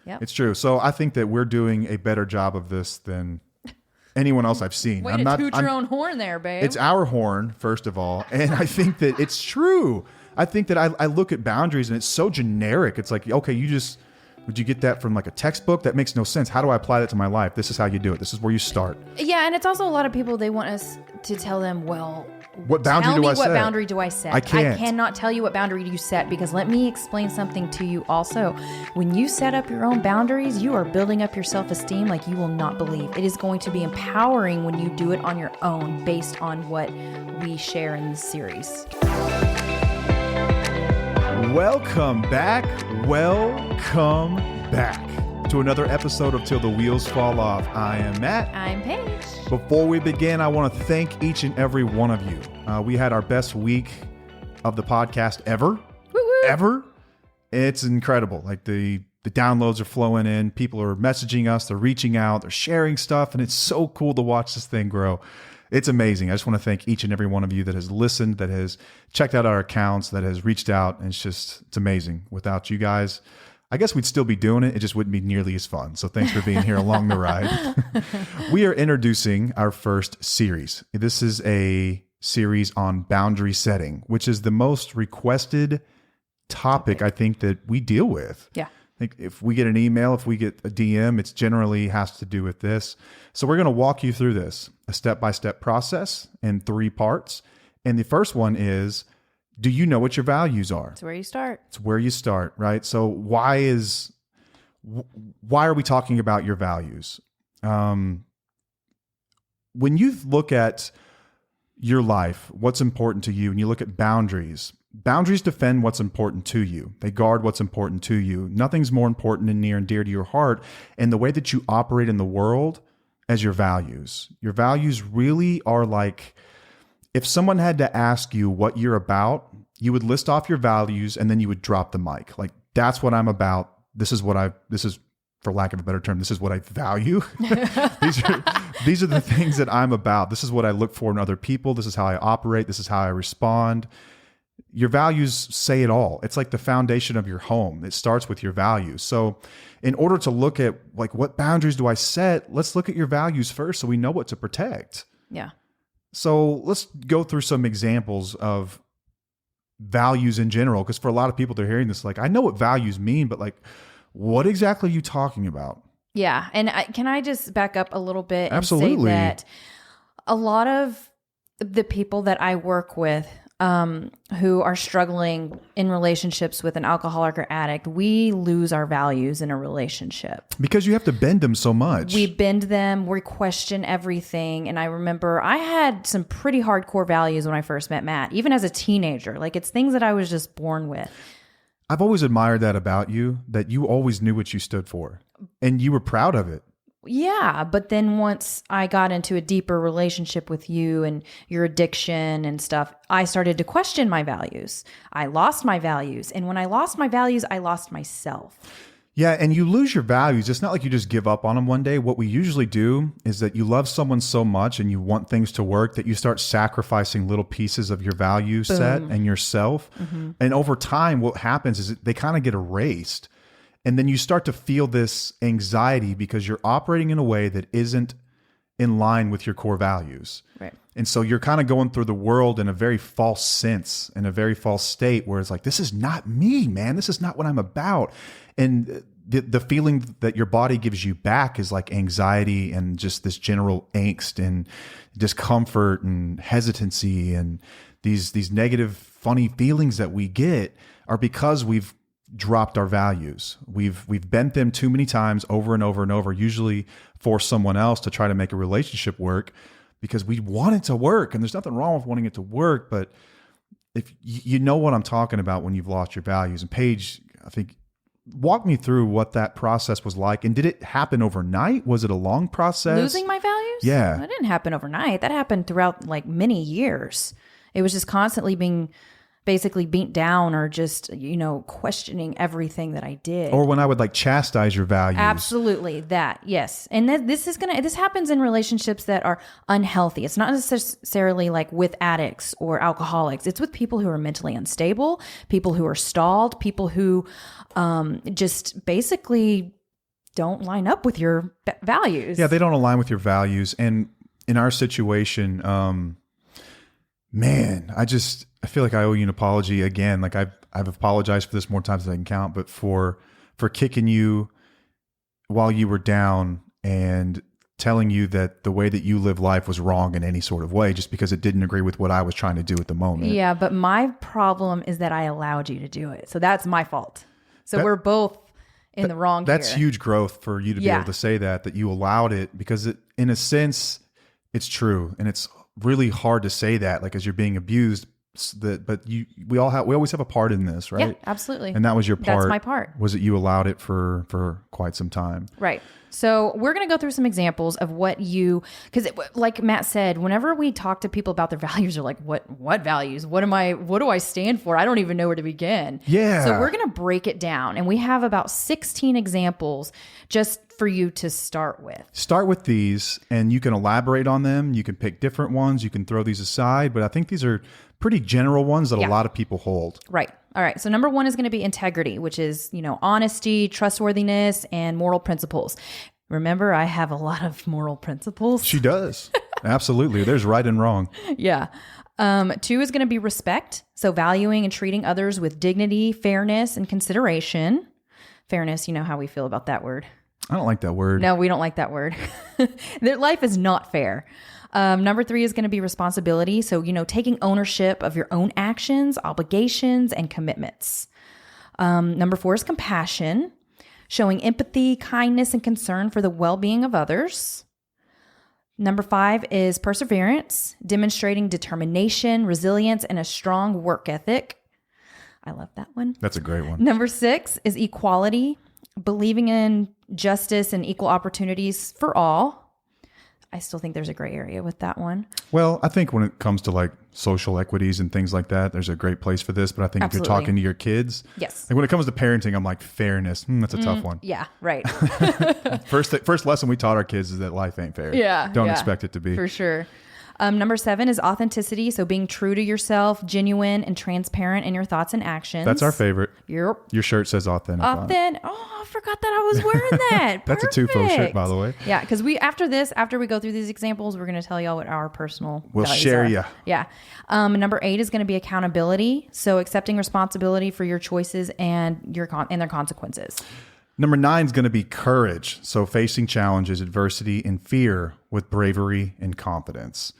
Yep. It's true. So I think that we're doing a better job of this than anyone else I've seen. Way to toot your own horn there, babe. It's our horn, first of all. And I think that it's true. I think that I look at boundaries and it's so generic. It's like, okay, would you get that from like a textbook? That makes no sense. How do I apply that to my life? This is how you do it. This is where you start. Yeah, and it's also a lot of people, they want us to tell them, well, what boundary do I set? What boundary do I set? I can't. I cannot tell you what boundary you set, because let me explain something to you also. When you set up your own boundaries, you are building up your self-esteem like you will not believe. It is going to be empowering when you do it on your own based on what we share in this series. Welcome back to another episode of Till the Wheels Fall Off. I am Matt. I'm Paige. Before we begin, I want to thank each and every one of you. We had our best week of the podcast ever. Woo-woo. Ever. It's incredible. Like the downloads are flowing in. People are messaging us. They're reaching out. They're sharing stuff. And it's so cool to watch this thing grow. It's amazing. I just want to thank each and every one of you that has listened, that has checked out our accounts, that has reached out. And it's amazing. Without you guys, I guess we'd still be doing it. It just wouldn't be nearly as fun. So thanks for being here along the ride. We are introducing our first series. This is a series on boundary setting, which is the most requested topic I think that we deal with. Yeah. I think if we get an email, if we get a DM, it's generally has to do with this. So we're going to walk you through this, a step-by-step process in 3 parts. And the first one is, do you know what your values are? It's where you start. It's where you start, right? So why are we talking about your values? When you look at your life, what's important to you, and you look at boundaries defend what's important to you. They guard what's important to you. Nothing's more important and near and dear to your heart. And the way that you operate in the world as your values. Your values really are like, if someone had to ask you what you're about, you would list off your values and then you would drop the mic. Like, that's what I'm about. This is, for lack of a better term, this is what I value. These are the things that I'm about. This is what I look for in other people. This is how I operate. This is how I respond. Your values say it all. It's like the foundation of your home. It starts with your values. So in order to look at like, what boundaries do I set? Let's look at your values first so we know what to protect. Yeah. So let's go through some examples of values in general. Because for a lot of people, they're hearing this like, I know what values mean, but like, what exactly are you talking about? Yeah. And can I just back up a little bit and Absolutely. say that a lot of the people that I work with who are struggling in relationships with an alcoholic or addict, we lose our values in a relationship. Because you have to bend them so much. We bend them, we question everything. And I remember I had some pretty hardcore values when I first met Matt, even as a teenager. Like, it's things that I was just born with. I've always admired that about you, that you always knew what you stood for and you were proud of it. Yeah. But then once I got into a deeper relationship with you and your addiction and stuff, I started to question my values. I lost my values. And when I lost my values, I lost myself. Yeah. And you lose your values. It's not like you just give up on them one day. What we usually do is that you love someone so much and you want things to work that you start sacrificing little pieces of your value set and yourself. Mm-hmm. And over time, what happens is they kind of get erased. And then you start to feel this anxiety because you're operating in a way that isn't in line with your core values. Right. And so you're kind of going through the world in a very false sense, in a very false state where it's like, this is not me, man. This is not what I'm about. And the feeling that your body gives you back is like anxiety and just this general angst and discomfort and hesitancy. And these negative, funny feelings that we get are because we've dropped our values. We've bent them too many times over and over and over, usually for someone else to try to make a relationship work because we want it to work. And there's nothing wrong with wanting it to work. But if you know what I'm talking about when you've lost your values. And Paige, I think, walk me through what that process was like. And did it happen overnight? Was it a long process? Losing my values? Yeah. That didn't happen overnight. That happened throughout like many years. It was just constantly being basically beat down or just, questioning everything that I did. Or when I would like chastise your values. Absolutely. That. Yes. And this happens in relationships that are unhealthy. It's not necessarily like with addicts or alcoholics. It's with people who are mentally unstable, people who are stalled, people who just basically don't line up with your values. Yeah, they don't align with your values. And in our situation, man, I feel like I owe you an apology again. Like I've apologized for this more times than I can count, but for kicking you while you were down and telling you that the way that you live life was wrong in any sort of way, just because it didn't agree with what I was trying to do at the moment. Yeah, but my problem is that I allowed you to do it. So that's my fault. So we're both in the wrong That's here. huge growth for you to be able to say that you allowed it, because in a sense, it's true. And it's really hard to say that, like, as you're being abused, but we always have a part in this, right? Yeah, absolutely. And that was your part. That's my part. Was that you allowed it for quite some time. Right. So we're going to go through some examples of what because like Matt said, whenever we talk to people about their values, they're like, what values? What do I stand for? I don't even know where to begin. Yeah. So we're going to break it down, and we have about 16 examples just for you to start with. Start with these, and you can elaborate on them. You can pick different ones. You can throw these aside, but I think these are pretty general ones that a lot of people hold. Right. All right. So number 1 is going to be integrity, which is, honesty, trustworthiness, and moral principles. Remember, I have a lot of moral principles. She does. Absolutely. There's right and wrong. Yeah. 2 is going to be respect. So valuing and treating others with dignity, fairness, and consideration. Fairness, you know how we feel about that word. I don't like that word. No, we don't like that word. Their life is not fair. Number 3 is going to be responsibility. So, taking ownership of your own actions, obligations, and commitments. Number 4 is compassion, showing empathy, kindness, and concern for the well-being of others. Number 5 is perseverance, demonstrating determination, resilience, and a strong work ethic. I love that one. That's a great one. Number 6 is equality, believing in justice and equal opportunities for all. I still think there's a gray area with that one. Well, I think when it comes to like social equities and things like that, there's a great place for this. But I think if you're talking to your kids, yes. Like when it comes to parenting, I'm like, fairness. That's a tough one. Yeah, right. First lesson we taught our kids is that life ain't fair. Yeah. Don't expect it to be. For sure. Number 7 is authenticity. So being true to yourself, genuine and transparent in your thoughts and actions. That's our favorite. Yep. Your shirt says authentic. Oh, I forgot that I was wearing that. That's a Tufo shirt, by the way. Yeah, because after we go through these examples, we're going to tell y'all what our personal We'll values share are. you. Yeah. Number 8 is going to be accountability. So accepting responsibility for your choices and their consequences. Number 9 is going to be courage. So facing challenges, adversity, and fear with bravery and confidence.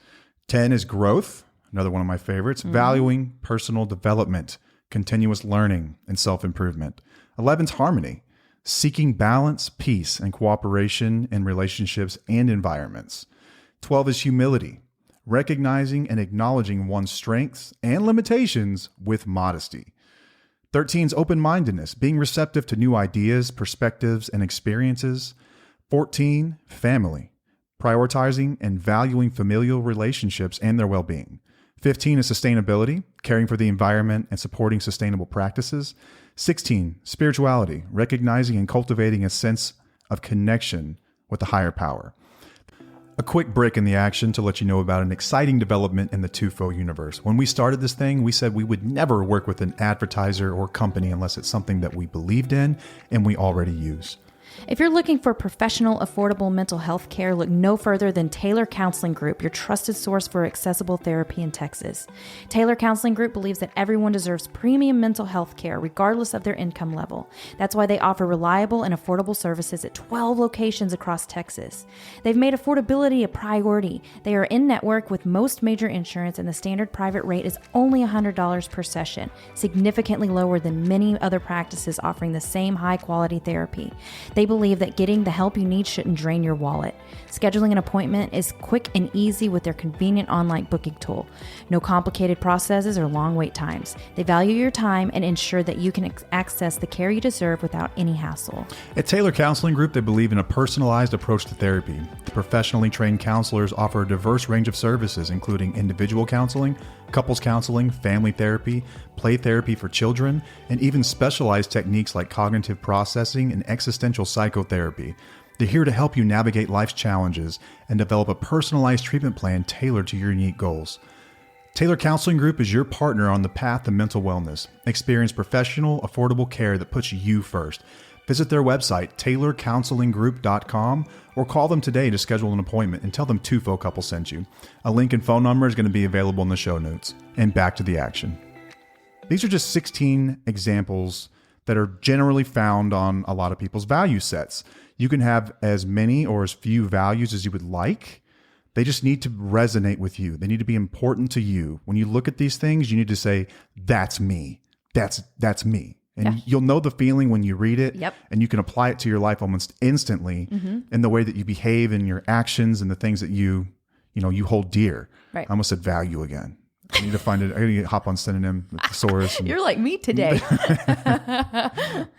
10 is growth. Another one of my favorites. Valuing personal development, continuous learning, and self-improvement. 11 is harmony. Seeking balance, peace, and cooperation in relationships and environments. 12 is humility. Recognizing and acknowledging one's strengths and limitations with modesty. 13 is open-mindedness, being receptive to new ideas, perspectives, and experiences. 14, family, prioritizing and valuing familial relationships and their well-being. 15 is sustainability, caring for the environment and supporting sustainable practices. 16, spirituality, recognizing and cultivating a sense of connection with the higher power. A quick break in the action to let you know about an exciting development in the Tufo universe. When we started this thing, we said we would never work with an advertiser or company unless it's something that we believed in and we already use. If you're looking for professional, affordable mental health care, look no further than Taylor Counseling Group, your trusted source for accessible therapy in Texas. Taylor Counseling Group believes that everyone deserves premium mental health care, regardless of their income level. That's why they offer reliable and affordable services at 12 locations across Texas. They've made affordability a priority. They are in network with most major insurance, and the standard private rate is only $100 per session, significantly lower than many other practices offering the same high-quality therapy. They believe that getting the help you need shouldn't drain your wallet. Scheduling an appointment is quick and easy with their convenient online booking tool. No complicated processes or long wait times. They value your time and ensure that you can access the care you deserve without any hassle. At Taylor Counseling Group, they believe in a personalized approach to therapy. The professionally trained counselors offer a diverse range of services, including individual counseling, couples counseling, family therapy, play therapy for children, and even specialized techniques like cognitive processing and existential psychotherapy. They're here to help you navigate life's challenges and develop a personalized treatment plan tailored to your unique goals. Taylor Counseling Group is your partner on the path to mental wellness. Experience professional, affordable care that puts you first. Visit their website, taylorcounselinggroup.com, or call them today to schedule an appointment and tell them Two Faux Couple sent you. A link and phone number is going to be available in the show notes. And back to the action. These are just 16 examples that are generally found on a lot of people's value sets. You can have as many or as few values as you would like. They just need to resonate with you. They need to be important to you. When you look at these things, you need to say, that's me. That's me. And you'll know the feeling when you read it. Yep. And you can apply it to your life almost instantly in the way that you behave and your actions and the things that you hold dear. Right. I almost said value again. I need to find it. I need to hop on synonym with thesaurus. You're like me today.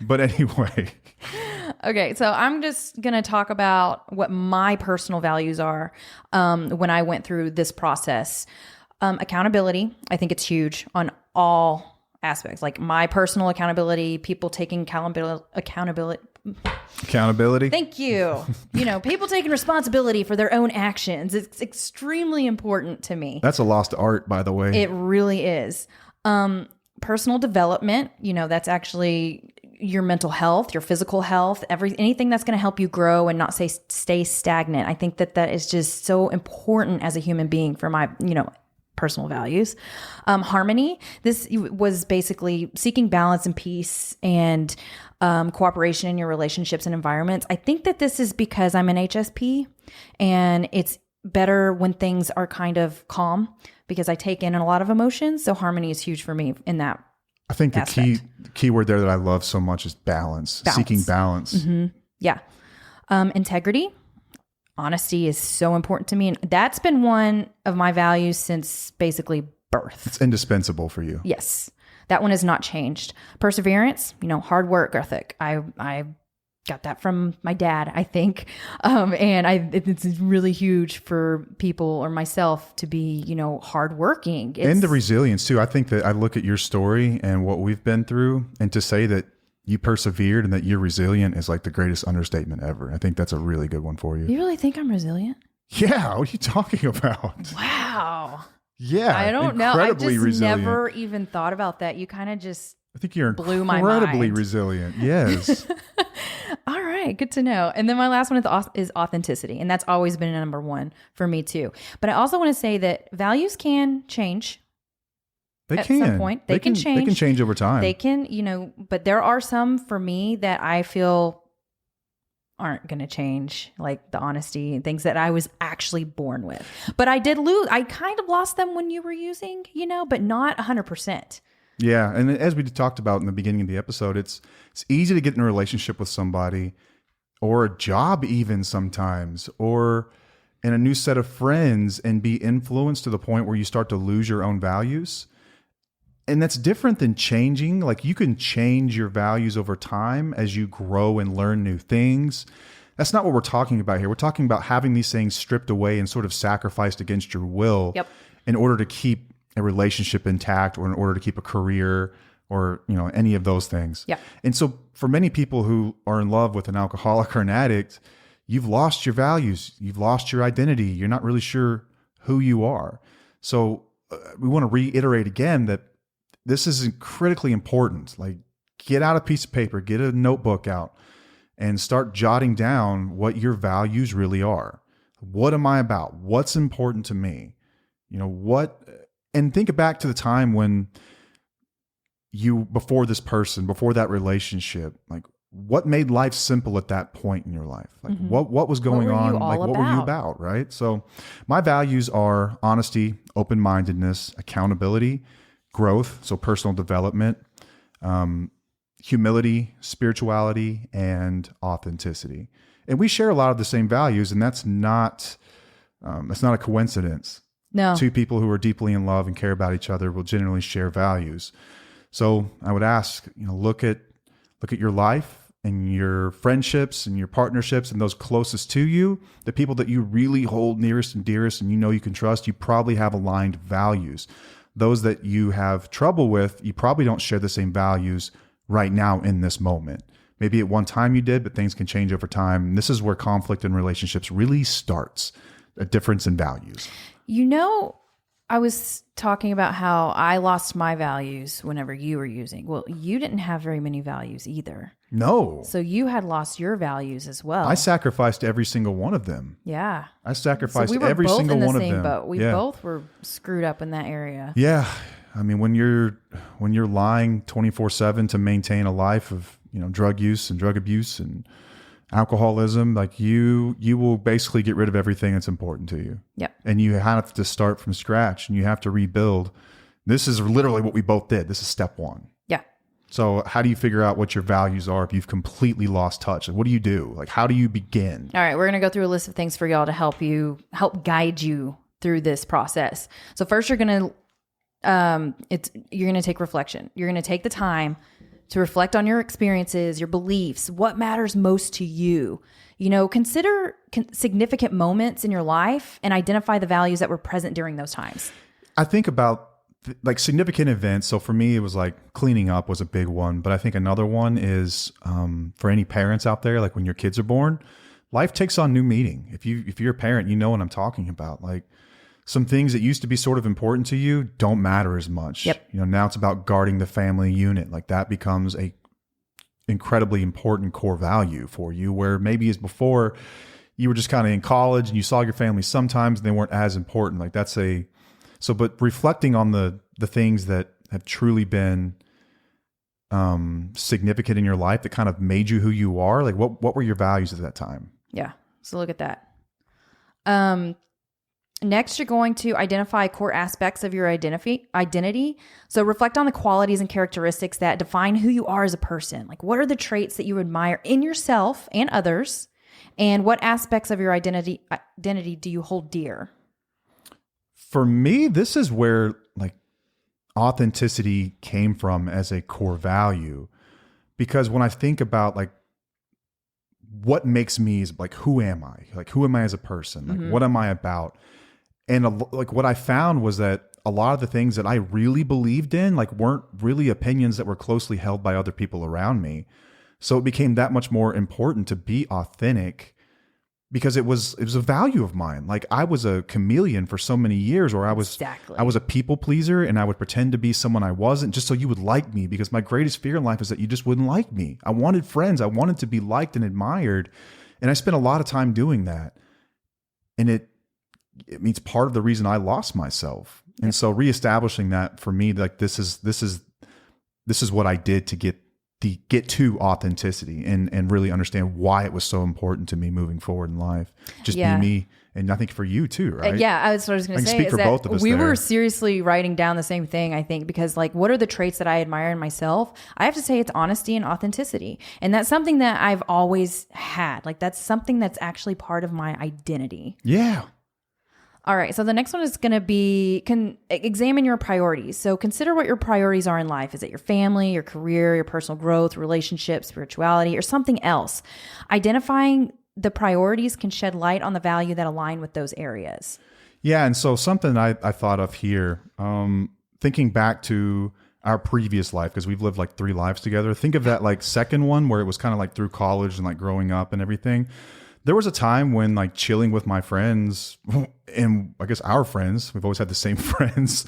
But anyway. Okay, so I'm just going to talk about what my personal values are when I went through this process. Accountability, I think it's huge on all aspects, like my personal accountability, people taking accountability. Thank you. People taking responsibility for their own actions. It's extremely important to me. That's a lost art, by the way. It really is. Personal development, that's actually your mental health, your physical health, anything that's going to help you grow and not stay stagnant. I think that is just so important as a human being for my, personal values. Harmony. This was basically seeking balance and peace and cooperation in your relationships and environments. I think that this is because I'm an HSP and it's better when things are kind of calm because I take in a lot of emotions. So harmony is huge for me in that. I think the key word there that I love so much is balance. Seeking balance. Mm-hmm. Yeah. Integrity. Honesty is so important to me. And that's been one of my values since basically birth. It's indispensable for you. Yes. That one has not changed. Perseverance, hard work ethic. I got that from my dad, I think. It's really huge for people or myself to be, hardworking. And the resilience too. I think that I look at your story and what we've been through, and to say that you persevered and that you're resilient is like the greatest understatement ever. I think that's a really good one for you. You really think I'm resilient? Yeah. What are you talking about? Wow. Yeah. I don't know. I just resilient. never even thought about that. You kind of just I think you're blew my incredibly mind. resilient. Yes. All right. Good to know. And then my last one is authenticity. And that's always been a number one for me too. But I also want to say that values can change. At some point. They can change. They can change over time. They can, but there are some for me that I feel aren't going to change, like the honesty and things that I was actually born with. But I kind of lost them when you were using, but not 100%. Yeah. And as we talked about in the beginning of the episode, it's easy to get in a relationship with somebody or a job even sometimes, or in a new set of friends and be influenced to the point where you start to lose your own values. And that's different than changing. Like you can change your values over time as you grow and learn new things. That's not what we're talking about here. We're talking about having these things stripped away and sort of sacrificed against your will in order to keep a relationship intact or in order to keep a career or, any of those things. Yeah. And so for many people who are in love with an alcoholic or an addict, you've lost your values. You've lost your identity. You're not really sure who you are. So we want to reiterate again that this is critically important. Like, get out a piece of paper, get a notebook out, and start jotting down what your values really are. What am I about? What's important to me? And think back to the time when before that relationship, like what made life simple at that point in your life? Like what was going on? Like what were you about? Right. So my values are honesty, open-mindedness, accountability, growth, so personal development, humility, spirituality, and authenticity. And we share a lot of the same values, and that's not a coincidence. No. Two people who are deeply in love and care about each other will generally share values. So I would ask, look at your life and your friendships and your partnerships and those closest to you, the people that you really hold nearest and dearest and you can trust, you probably have aligned values. Those that you have trouble with, you probably don't share the same values right now in this moment. Maybe at one time you did, but things can change over time. And this is where conflict in relationships really starts, a difference in values. I was talking about how I lost my values whenever you were using. Well, you didn't have very many values either. No. So you had lost your values as well. I sacrificed every single one of them. Yeah. I sacrificed So we were every both single in the one of same them. boat. We both were screwed up in that area. Yeah. I mean, when you're lying 24/7 to maintain a life of, drug use and drug abuse and alcoholism, like you will basically get rid of everything that's important to you. Yep. And you have to start from scratch and you have to rebuild. This is literally what we both did. This is step one. Yeah. So how do you figure out what your values are if you've completely lost touch? What do you do? Like, how do you begin? All right. We're going to go through a list of things for y'all to help guide you through this process. So first you're going to take reflection. You're going to take the time to reflect on your experiences, your beliefs, what matters most to you. Consider significant moments in your life and identify the values that were present during those times. I think about like significant events. So for me, it was like cleaning up was a big one. But I think another one is for any parents out there, like when your kids are born, life takes on new meaning. If you're a parent, you know what I'm talking about. Like some things that used to be sort of important to you don't matter as much. Yep. Now it's about guarding the family unit. Like that becomes a incredibly important core value for you, where maybe as before you were just kind of in college and you saw your family sometimes and they weren't as important. Like but reflecting on the things that have truly been significant in your life that kind of made you who you are. Like what were your values at that time? Yeah. So look at that. Next, you're going to identify core aspects of your identity. So reflect on the qualities and characteristics that define who you are as a person. Like, what are the traits that you admire in yourself and others? And what aspects of your identity do you hold dear? For me, this is where like authenticity came from as a core value. Because when I think about like what makes me is like, who am I? Like, who am I as a person? Like, what am I about? And like what I found was that a lot of the things that I really believed in, like weren't really opinions that were closely held by other people around me. So it became that much more important to be authentic because it was a value of mine. Like I was a chameleon for so many years, or I was a people pleaser and I would pretend to be someone I wasn't just so you would like me, because my greatest fear in life is that you just wouldn't like me. I wanted friends. I wanted to be liked and admired. And I spent a lot of time doing that. And it means part of the reason I lost myself. And so reestablishing that for me, like this is what I did to get to authenticity and really understand why it was so important to me moving forward in life. Just be me. And I think for you too, right? Yeah, that's what I was going to say. Speak for both of us. We were seriously writing down the same thing, I think, because like, what are the traits that I admire in myself? I have to say it's honesty and authenticity. And that's something that I've always had. Like that's something that's actually part of my identity. Yeah. All right. So the next one is going to be examine your priorities. So consider what your priorities are in life. Is it your family, your career, your personal growth, relationships, spirituality, or something else? Identifying the priorities can shed light on the value that align with those areas. Yeah. And so something I thought of here, thinking back to our previous life, because we've lived like 3 lives together. Think of that like second one where it was kind of like through college and like growing up and everything. There was a time when like chilling with my friends and I guess our friends, we've always had the same friends,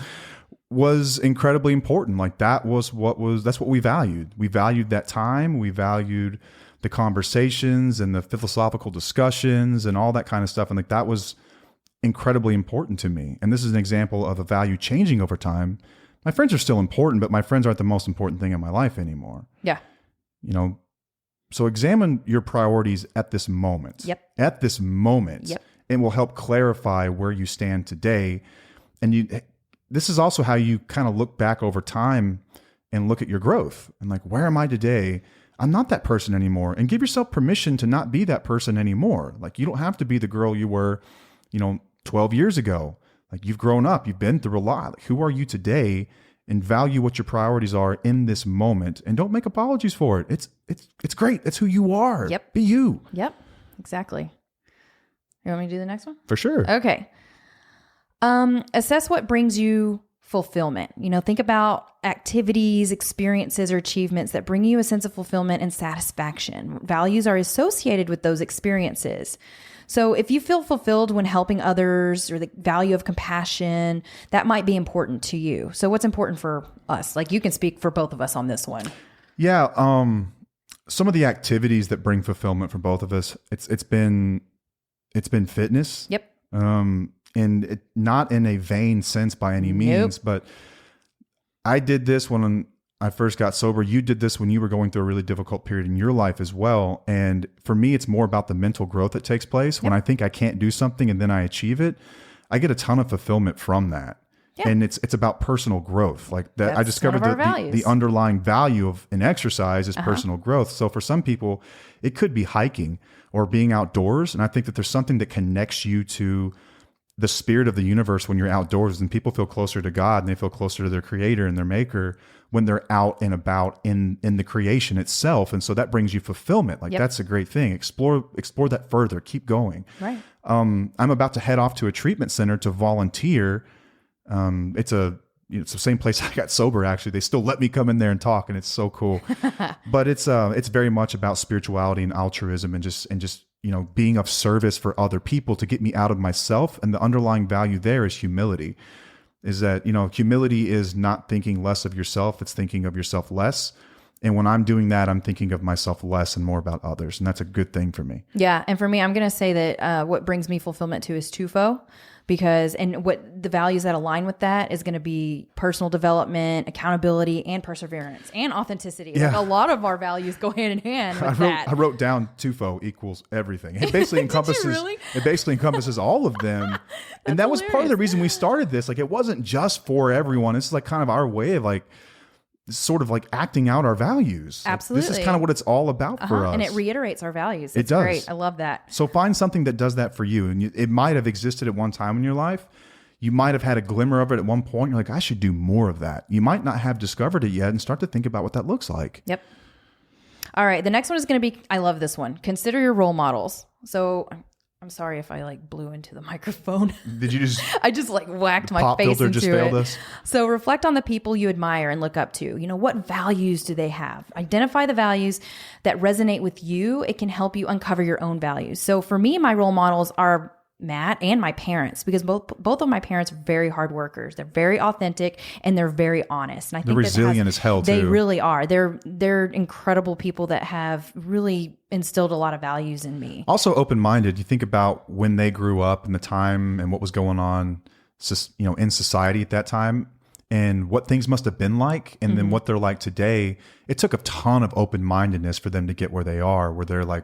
was incredibly important. Like that's what we valued. We valued that time. We valued the conversations and the philosophical discussions and all that kind of stuff. And like that was incredibly important to me. And this is an example of a value changing over time. My friends are still important, but my friends aren't the most important thing in my life anymore. Yeah. So examine your priorities at this moment. Yep. At this moment. Yep. It will help clarify where you stand today. And this is also how you kind of look back over time and look at your growth. And like, where am I today? I'm not that person anymore. And give yourself permission to not be that person anymore. Like you don't have to be the girl you were, 12 years ago. Like you've grown up, you've been through a lot. Like, who are you today? And value what your priorities are in this moment, and don't make apologies for it. It's great. That's who you are. Yep. Be you. Yep. Exactly. You want me to do the next one? For sure. Okay. Assess what brings you fulfillment. Think about activities, experiences, or achievements that bring you a sense of fulfillment and satisfaction. Values are associated with those experiences. So if you feel fulfilled when helping others, or the value of compassion, that might be important to you. So what's important for us? Like, you can speak for both of us on this one. Yeah. Some of the activities that bring fulfillment for both of us, it's been fitness. Yep. And not in a vain sense by any means, but I did this when I first got sober. You did this when you were going through a really difficult period in your life as well. And for me, it's more about the mental growth that takes place. Yep. When I think I can't do something and then I achieve it, I get a ton of fulfillment from that. Yeah. And it's about personal growth. Like that, I discovered that the underlying value of an exercise is personal growth. So for some people, it could be hiking or being outdoors. And I think that there's something that connects you to the spirit of the universe when you're outdoors, and people feel closer to God and they feel closer to their creator and their maker when they're out and about in the creation itself. And so that brings you fulfillment. Like, that's a great thing. Explore that further, keep going. Right. I'm about to head off to a treatment center to volunteer. It's the same place I got sober. Actually, they still let me come in there and talk, and it's so cool. But it's very much about spirituality and altruism and just being of service for other people to get me out of myself. And the underlying value there is humility. Is that, humility is not thinking less of yourself. It's thinking of yourself less. And when I'm doing that, I'm thinking of myself less and more about others. And that's a good thing for me. Yeah. And for me, I'm going to say that what brings me fulfillment too is twofold. And what the values that align with that is going to be personal development, accountability, and perseverance, and authenticity. Yeah. Like, a lot of our values go hand in hand with that. I wrote down TUFO equals everything. It basically encompasses all of them. And that was part of the reason we started this. Like, it wasn't just for everyone. It's like kind of our way of sort of like acting out our values. Absolutely. This is kind of what it's all about for us. And it reiterates our values. It does. Great. I love that. So find something that does that for you. And it might have existed at one time in your life. You might have had a glimmer of it at one point. You're like, I should do more of that. You might not have discovered it yet, and start to think about what that looks like. Yep. All right. The next one is going to be, I love this one. Consider your role models. So I'm sorry if I blew into the microphone. Did you just? I just whacked my face into it. Pop filter just failed us. So reflect on the people you admire and look up to. What values do they have? Identify the values that resonate with you. It can help you uncover your own values. So for me, my role models are Matt and my parents, because both of my parents are very hard workers. They're very authentic and they're very honest. And I think they're resilient as hell too. They really are. They're incredible people that have really instilled a lot of values in me. Also open-minded. You think about when they grew up and the time and what was going on, in society at that time, and what things must have been like, and then what they're like today. It took a ton of open-mindedness for them to get where they are, where they're like,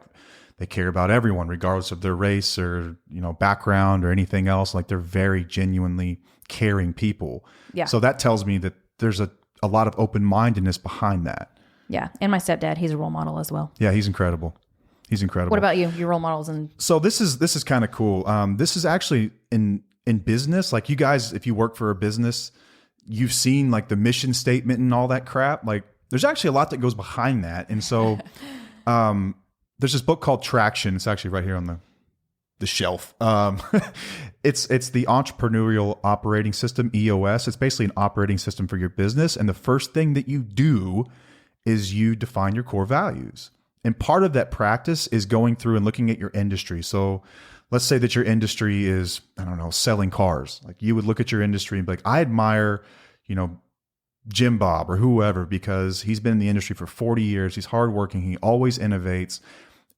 they care about everyone, regardless of their race or, background or anything else. Like, they're very genuinely caring people. Yeah. So that tells me that there's a lot of open-mindedness behind that. Yeah. And my stepdad, he's a role model as well. Yeah, he's incredible. He's incredible. What about you? Your role models? So this is kind of cool. This is actually in business. Like, you guys, if you work for a business, you've seen the mission statement and all that crap. Like, there's actually a lot that goes behind that. And so, there's this book called Traction. It's actually right here on the shelf. It's the Entrepreneurial Operating System, EOS. It's basically an operating system for your business. And the first thing that you do is you define your core values. And part of that practice is going through and looking at your industry. So let's say that your industry is, selling cars. Like, you would look at your industry and be like, I admire, Jim Bob or whoever, because he's been in the industry for 40 years. He's hardworking. He always innovates.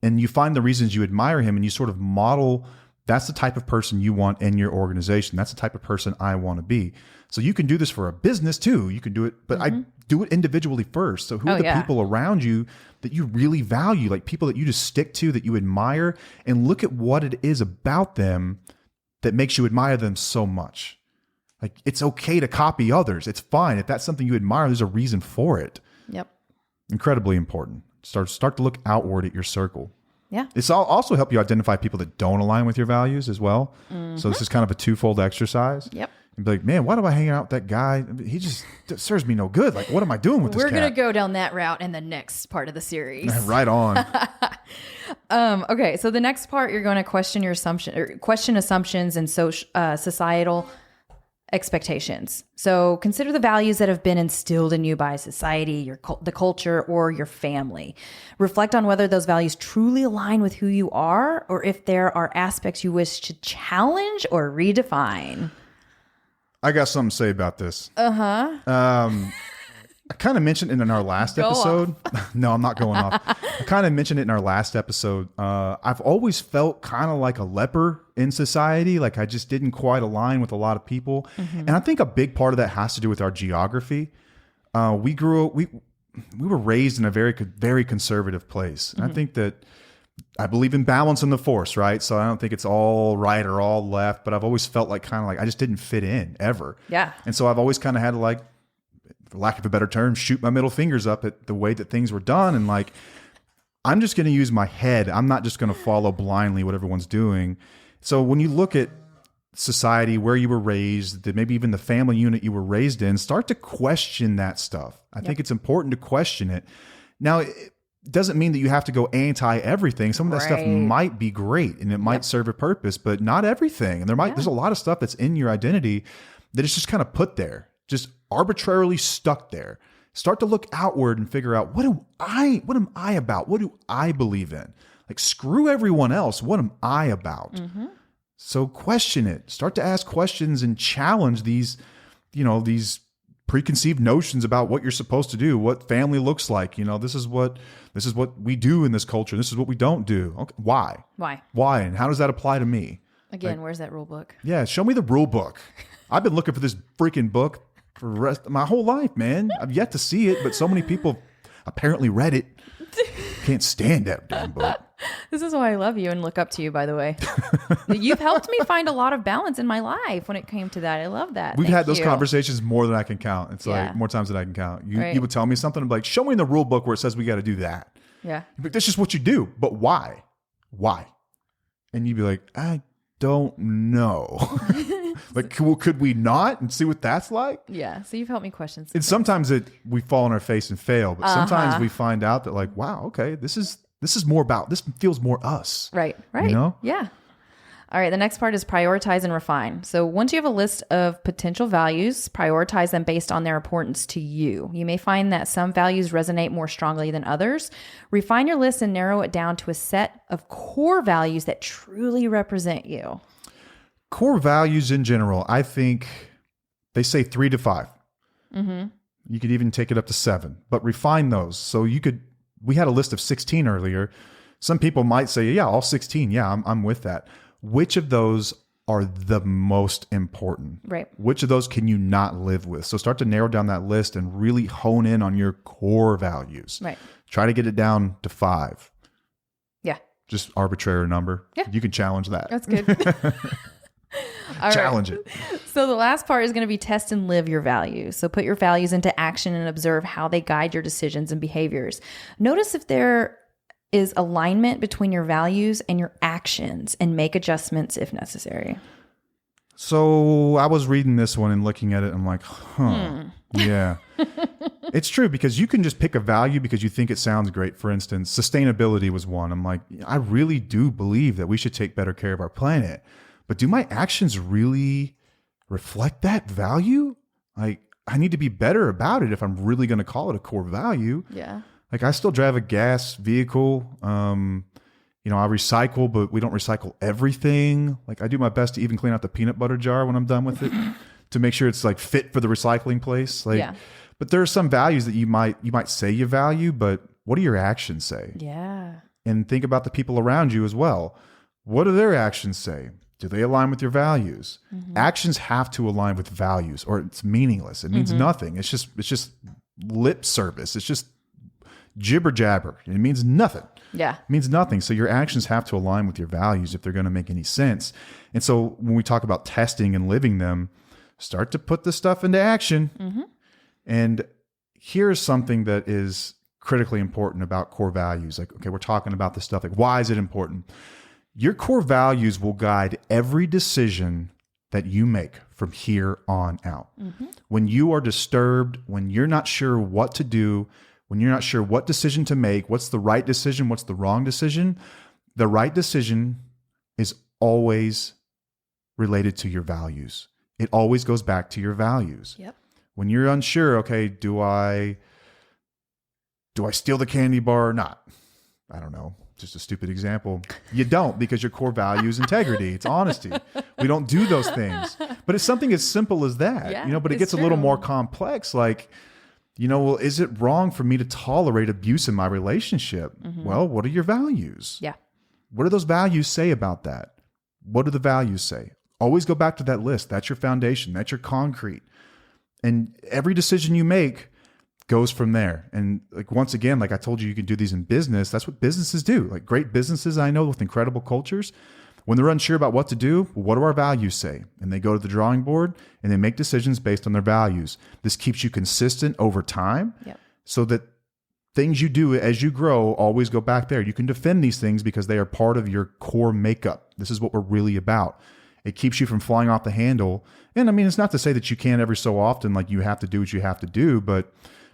And you find the reasons you admire him and you sort of model, that's the type of person you want in your organization. That's the type of person I want to be. So you can do this for a business too. You can do it, but I do it individually first. So who are the people around you that you really value, like people that you just stick to, that you admire, and look at what it is about them that makes you admire them so much. Like, it's okay to copy others. It's fine. If that's something you admire, there's a reason for it. Yep. Incredibly important. Start to look outward at your circle. Yeah. It's also help you identify people that don't align with your values as well. So this is kind of a twofold exercise. Yep. And be like, man, why do I hang out with that guy? He just serves me no good. Like, what am I doing with this cat? We're going to go down that route in the next part of the series. Right on. Okay. So the next part, you're going to question your assumptions and societal expectations. So consider the values that have been instilled in you by society, the culture, or your family. Reflect on whether those values truly align with who you are, or if there are aspects you wish to challenge or redefine. I got something to say about this. I kind of mentioned it in our last episode. No, I'm not going off. I kind of mentioned it in our last episode. I've always felt kind of like a leper in society. Like I just didn't quite align with a lot of people. And I think a big part of that has to do with our geography. We were raised in a very conservative place. And I think that I believe in balance in the force, right? So I don't think it's all right or all left, but I've always felt like kind of like I just didn't fit in ever. Yeah. And so I've always kind of had to, like, for lack of a better term, shoot my middle fingers up at the way that things were done. And like, I'm just going to use my head. I'm not just going to follow blindly what everyone's doing. So when you look at society, where you were raised, maybe even the family unit you were raised in, start to question that stuff. I think it's important to question it. Now, it doesn't mean that you have to go anti everything. Some of that stuff might be great and it might serve a purpose, but not everything. And there's a lot of stuff that's in your identity that is just kind of put there, just arbitrarily stuck there. Start to look outward and figure out, what am I about? What do I believe in? Like, screw everyone else. What am I about? So question it. Start to ask questions and challenge these preconceived notions about what you're supposed to do, what family looks like. This is what we do in this culture. This is what we don't do. Okay. Why? And how does that apply to me? Again, where's that rule book? Yeah. Show me the rule book. I've been looking for this freaking book for the rest of my whole life, man. I've yet to see it, but so many people apparently read it. Can't stand that damn book. This is why I love you and look up to you, by the way. You've helped me find a lot of balance in my life when it came to that. I love that. We've had those conversations more than I can count. It's like more times than I can count. You would tell me something, I'm like, show me in the rule book where it says we got to do that. Yeah. But that's just what you do. But why? And you'd be like, I don't know. Like, could we not and see what that's like? Yeah. So you've helped me question. And sometimes we fall on our face and fail, but sometimes we find out that, like, wow, okay, this is more about, this feels more us. Right. Yeah. All right. The next part is prioritize and refine. So once you have a list of potential values, prioritize them based on their importance to you. You may find that some values resonate more strongly than others. Refine your list and narrow it down to a set of core values that truly represent you. Core values in general, I think they say 3 to 5. You could even take it up to 7, but refine those. So we had a list of 16 earlier. Some people might say, yeah, all 16. Yeah, I'm with that. Which of those are the most important? Right. Which of those can you not live with? So start to narrow down that list and really hone in on your core values. Right. Try to get it down to 5. Yeah. Just arbitrary number. Yeah. You can challenge that. That's good. Challenge it. So the last part is going to be test and live your values. So put your values into action and observe how they guide your decisions and behaviors. Notice if there is alignment between your values and your actions and make adjustments if necessary. So I was reading this one and looking at it. I'm like, yeah. It's true, because you can just pick a value because you think it sounds great. For instance, sustainability was one. I'm like, I really do believe that we should take better care of our planet. But do my actions really reflect that value? Like, I need to be better about it if I'm really going to call it a core value. Yeah. Like, I still drive a gas vehicle. I recycle, but we don't recycle everything. Like, I do my best to even clean out the peanut butter jar when I'm done with it to make sure it's like fit for the recycling place. Like, but there are some values that you might say you value, but what do your actions say? Yeah. And think about the people around you as well. What do their actions say? Do they align with your values? Actions have to align with values, or it's meaningless. It means nothing. It's just lip service. It's just jibber jabber. It means nothing. Yeah. It means nothing. So your actions have to align with your values if they're going to make any sense. And so when we talk about testing and living them, start to put this stuff into action. And here's something that is critically important about core values. Like, okay, we're talking about this stuff. Like, why is it important? Your core values will guide every decision that you make from here on out. When you are disturbed, when you're not sure what to do, when you're not sure what decision to make, what's the right decision, what's the wrong decision, the right decision is always related to your values. it always goes back to your values. Yep. When you're unsure, okay, do I steal the candy bar or not? I don't know. Just a stupid example. You don't, because your core value is integrity. It's honesty. We don't do those things. But it's something as simple as that, Yeah, but it it's gets a little true. more complex. Like, well, is it wrong for me to tolerate abuse in my relationship? Well, what are your values? Yeah. What do those values say about that? What do the values say? Always go back to that list. That's your foundation. That's your concrete. And every decision you make goes from there. And like, once again, like I told you, you can do these in business. That's what businesses do. Like great businesses I know with incredible cultures, when they're unsure about what to do, what do our values say? And they go to the drawing board and they make decisions based on their values. This keeps you consistent over time. Yep. So that things you do as you grow always go back there. You can defend these things because they are part of your core makeup. This is what we're really about. It keeps you from flying off the handle. And I mean, it's not to say that you can't every so often, like you have to do what you have to do, but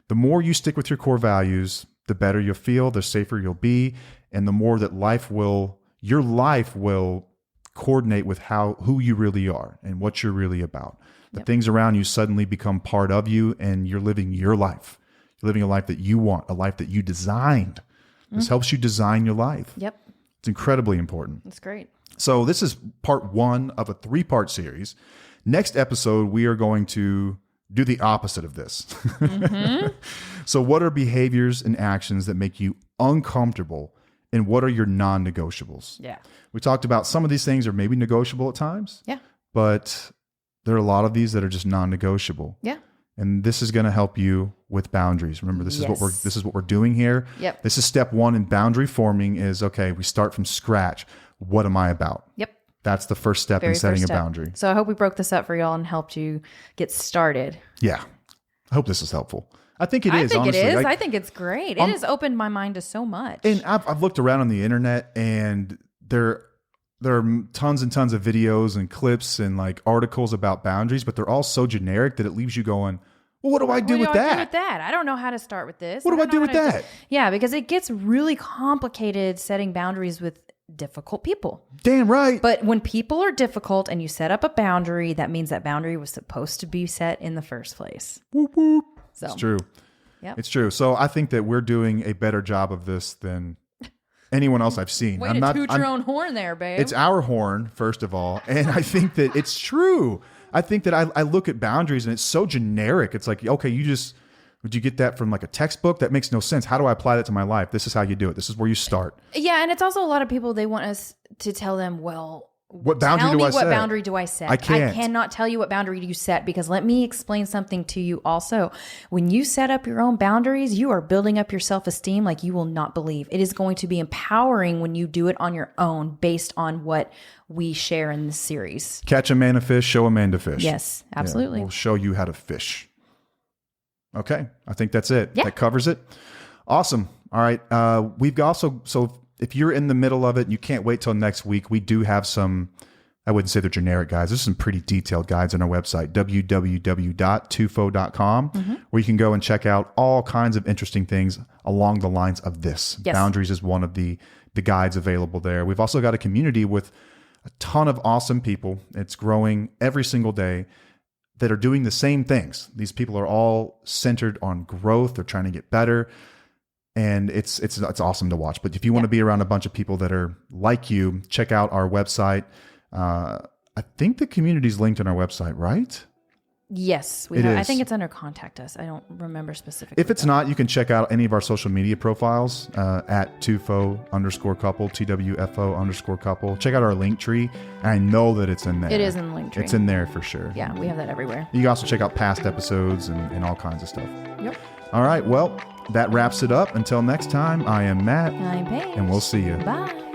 the more you stick with your core values, the better you'll feel, the safer you'll be, and the more that your life will coordinate with who you really are and what you're really about. The things around you suddenly become part of you, and you're living your life. You're living a life that you want, a life that you designed. This helps you design your life. Yep. It's incredibly important. That's great. So this is part 1 of a 3-part series. Next episode, we are going to do the opposite of this. So what are behaviors and actions that make you uncomfortable, and what are your non-negotiables? Yeah. We talked about some of these things are maybe negotiable at times. Yeah. But there are a lot of these that are just non-negotiable. Yeah. And this is going to help you with boundaries. Remember, this is what we're doing here. Yep. This is step 1 in boundary forming is, okay, we start from scratch. What am I about? Yep. That's the first step in setting a boundary. So I hope we broke this up for y'all and helped you get started. Yeah. I hope this is helpful. I think it is, I think honestly. it is. Like, I think it's great. It has opened my mind to so much. and I've looked around on the internet, and there are tons and tons of videos and clips and like articles about boundaries, but they're all so generic that it leaves you going, well, what do I do with that? I don't know how to start with this. What do I do with that? Yeah, because it gets really complicated setting boundaries with difficult people. Damn right. But when people are difficult and you set up a boundary, that means that boundary was supposed to be set in the first place. Whoop, whoop. So It's true. Yep. It's true. So I think that we're doing a better job of this than anyone else I've seen. Way to toot your own horn there, babe. It's our horn, first of all. And I think that it's true. I think that I look at boundaries and it's so generic. It's like, okay, would you get that from like a textbook? That makes no sense. How do I apply that to my life? This is how you do it. This is where you start. Yeah, and it's also a lot of people, they want us to tell them, well, what boundary do I set? What boundary do I set? I can't. I cannot tell you what boundary you set, because let me explain something to you also. When you set up your own boundaries, you are building up your self-esteem like you will not believe. It is going to be empowering when you do it on your own based on what we share in this series. Catch a man a fish, show a man to fish. Yes, absolutely. Yeah, we'll show you how to fish. Okay, I think that's it. Yeah. That covers it. Awesome. All right. We've also, so if you're in the middle of it and you can't wait till next week, we do have some, I wouldn't say they're generic guides. There's some pretty detailed guides on our website, www.tufo.com, where you can go and check out all kinds of interesting things along the lines of this. Yes. Boundaries is one of the guides available there. We've also got a community with a ton of awesome people. It's growing every single day that are doing the same things. These people are all centered on growth. They're trying to get better. And it's awesome to watch. But if you want to be around a bunch of people that are like you, check out our website. I think the community is linked on our website, right? Yes, we have. I think it's under contact us. I don't remember specifically. If it's not, you can check out any of our social media profiles at @tufo_couple, TWFO_couple. Check out our link tree. And I know that it's in there. It is in the link tree. It's in there for sure. Yeah, we have that everywhere. You can also check out past episodes and all kinds of stuff. Yep. All right. Well, that wraps it up. Until next time, I am Matt. I'm Paige. And we'll see you. Bye.